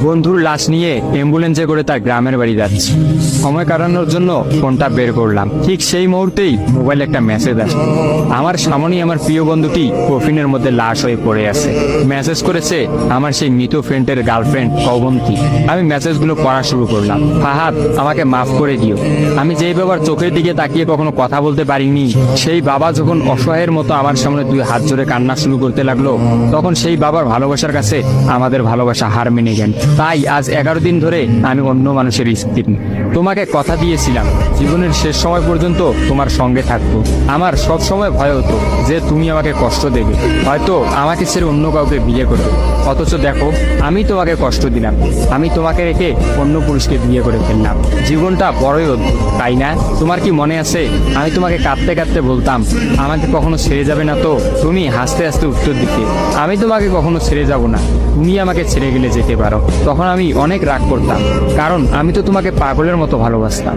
বন্ধুর লাশ নিয়ে অ্যাম্বুলেন্সে করে তার গ্রামের বাড়ি যাচ্ছি। সময় কাটানোর জন্য ফোনটা বের করলাম। ঠিক সেই মুহূর্তেই মোবাইলে একটা মেসেজ আসে। আমার সামনেই আমার প্রিয় বন্ধুটি কফিনের মধ্যে লাশ হয়ে পড়ে আছে। মেসেজ করেছে আমার সেই মৃত ফ্রেন্ডের গার্লফ্রেন্ড অবন্তী। আমি মেসেজগুলো পড়া শুরু করলাম। ফাহাদ, আমাকে মাফ করে দিও। আমি যেই বাবার চোখের দিকে তাকিয়ে কখনো কথা বলতে পারিনি, সেই বাবা যখন অসহায়ের মতো আমার সামনে দুই হাত জোড়ে কান্না শুরু করতে লাগলো, তখন সেই বাবার ভালোবাসার কাছে আমাদের ভালোবাসা হার মেনে গেল। তাই আজ 11 দিন ধরে আমি অন্য মানুষের স্ত্রী। তোমাকে কথা দিয়েছিলাম জীবনের শেষ সময় পর্যন্ত তোমার সঙ্গে থাকবো। আমার সব সময় ভয় হতো যে তুমি আমাকে কষ্ট দেবে, হয়তো আমাকে ছেড়ে অন্য কাউকে বিয়ে করবে। অথচ দেখো, আমি তোমাকে কষ্ট দিলাম, আমি তোমাকে রেখে অন্য পুরুষকে বিয়ে করে ফেললাম। জীবনটা বড়ই অদ্ভুত, তাই না? তোমার কি মনে আছে আমি তোমাকে কাঁদতে কাঁদতে বলতাম আমাকে কখনো ছেড়ে যাবে না? তো তুমি হাসতে হাসতে উত্তর দিতে আমি তোমাকে কখনো ছেড়ে যাব না, তুমি আমাকে ছেড়ে গেলে যেতে পারো। তখন আমি অনেক রাগ করতাম, কারণ আমি তো তোমাকে পাগলের মতো ভালোবাসতাম।